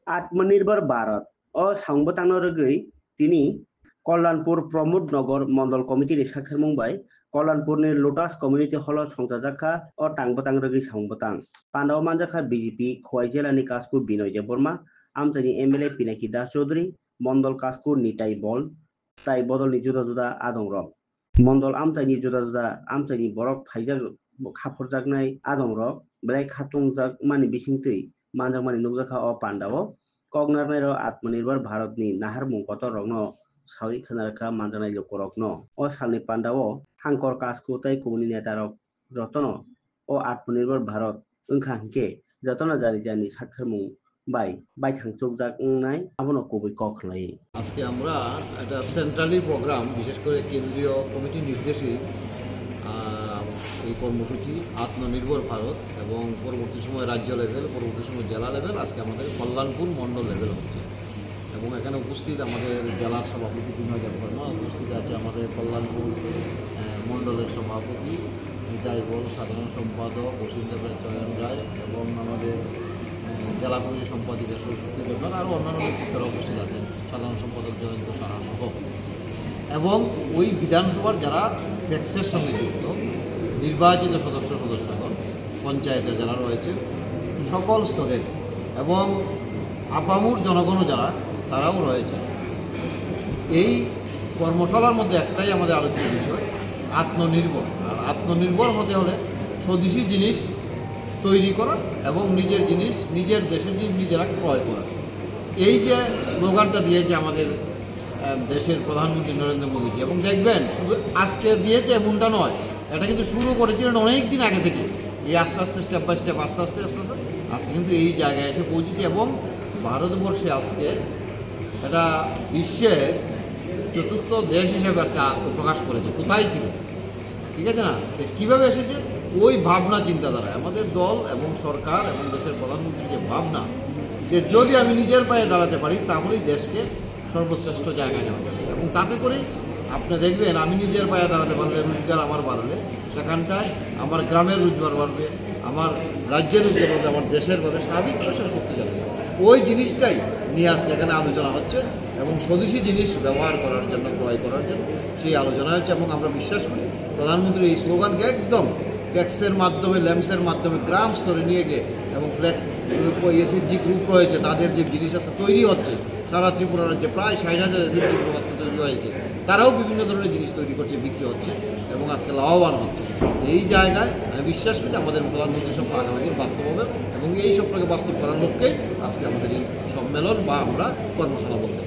आत्मनिर्भर भारत সংগঠনের রগৈ তিনি কল্যাণপুর প্রমোদ নগর মন্ডল কমিটির সাক্ষর মুম্বাই কল্যাণপুরনি লোটাস কমিউনিটি হল সংজাজাখা ও টাংবতাং রগৈ সংবতাং পান্ডাও মানজাখা বিজেপি খোয়াই জেলানি কাজকু বিনয় দেববর্মা আমচাইনি এমএলএ পিনাকি দাস চৌধুরী মন্ডল কাজকু নিতাই বল তাই বদলনি जुदा जुदा आदं रक मण्डल आमचाइनि जुदा जुदा आमचाइनि बरक फाइजाग खाफरजागनाय आदं रक ब्राय खातुंजाग मानि बिसिंतै मानजाग मानि नुजाखा अ पान्डाव कगनारनाय आत्मनिर्भर भारतनि नाहार मुंकत रगनो सावि खोनारखा मानजानाय लोकरकनो अ सालनि पान्डाव हांकर कासकु तै कुमुनि नेता रक रतन अ आत्मनिर्भर भारत ओंखा हंके जतन जानि जानि साखरमुं बाय थांचुकजागनाय आबनो कबि कखলাই আজকে আমরা একটা সেন্ট্রালি প্রোগ্রাম বিশেষ করে কেন্দ্রীয় কমিটি নির্দেশিত এই কর্মসূচি আত্মনির্ভর ভারত এবং পরবর্তী সময় রাজ্য লেভেল পরবর্তী সময় জেলা লেভেল আজকে আমাদের কল্যাণপুর মণ্ডল লেভেল হচ্ছে এবং এখানে উপস্থিত আমাদের জেলার সভাপতি বিনয় দেববর্মা উপস্থিত আছে আমাদের কল্যাণপুর মণ্ডলের সভাপতি নিতাই বল সাধারণ সম্পাদক বসুন্ধরা চয়ন রায় এবং আমাদের জেলা কমিটির সম্পাদিকা সরস্বতী দেবনাথ আরও অন্যান্য নেতৃত্বরা উপস্থিত আছেন সাধারণ সম্পাদক জয়ন্ত সাহা সহ এবং ওই বিধানসভার যারা ফ্যাক্সের সঙ্গে যুক্ত নির্বাচিত সদস্যগণ পঞ্চায়েতের যারা রয়েছে সকল স্তরের এবং আপামুর জনগণও যারা তারাও রয়েছে এই কর্মশালার মধ্যে একটাই আমাদের আলোচ্য বিষয় আত্মনির্ভর আর আত্মনির্ভর হতে হলে স্বদেশী জিনিস তৈরি করা এবং নিজের জিনিস নিজের দেশের জিনিস নিজেরা ক্রয় করা এই যে স্লোগানটা দিয়েছে আমাদের দেশের প্রধানমন্ত্রী নরেন্দ্র মোদীজি এবং দেখবেন শুধু আজকে দিয়েছে এমনটা নয় এটা কিন্তু শুরু করেছিলেন অনেক দিন আগে থেকে এই আস্তে আস্তে স্টেপ বাই স্টেপ আস্তে আস্তে আজকে কিন্তু এই জায়গায় এসে পৌঁছেছে এবং ভারতবর্ষে আজকে এটা বিশ্বের চতুর্থ দেশ হিসেবে আজকে প্রকাশ করেছে কোথায় ছিল ঠিক আছে না কীভাবে এসেছে ওই ভাবনা চিন্তাধারা আমাদের দল এবং সরকার এবং দেশের প্রধানমন্ত্রীর যে ভাবনা যে যদি আমি নিজের পায়ে দাঁড়াতে পারি তাহলেই দেশকে সর্বশ্রেষ্ঠ জায়গায় নেওয়া যাবে এবং তাতে করেই আপনি দেখবেন আমি নিজের পায়ে দাঁড়াতে পারলে রোজগার আমার বাড়লে সেখানটায় আমার গ্রামের রোজগার বাড়বে আমার রাজ্যের রোজগার বাড়বে আমার দেশের বাড়বে স্বাভাবিকভাবে সেটা শক্তি যাবে ওই জিনিসটাই নিয়ে আজকে এখানে আলোচনা হচ্ছে এবং স্বদেশী জিনিস ব্যবহার করার জন্য ক্রয় করার জন্য সেই আলোচনা হচ্ছে এবং আমরা বিশ্বাস করি প্রধানমন্ত্রী এই স্লোগানকে একদম ফ্লেক্সের মাধ্যমে ল্যাম্পসের মাধ্যমে গ্রাম স্তরে নিয়ে গিয়ে এবং ফ্লেক্স এসএসজি গ্রুপ রয়েছে তাদের যে জিনিস আছে তৈরি হচ্ছে সারা ত্রিপুরা রাজ্যে প্রায় 60,000 এসএসজি গ্রুপ আজকে তৈরি হয়েছে তারাও বিভিন্ন ধরনের জিনিস তৈরি করছে বিক্রি হচ্ছে এবং আজকে লাভবান হচ্ছে এই জায়গায় আমি বিশ্বাস করি আমাদের প্রধানমন্ত্রী স্বপ্ন আগামী দিন বাস্তব হবে এবং এই স্বপ্নকে বাস্তব করার লক্ষ্যেই আজকে আমাদের এই সম্মেলন বা আমরা কর্মশালা বলতে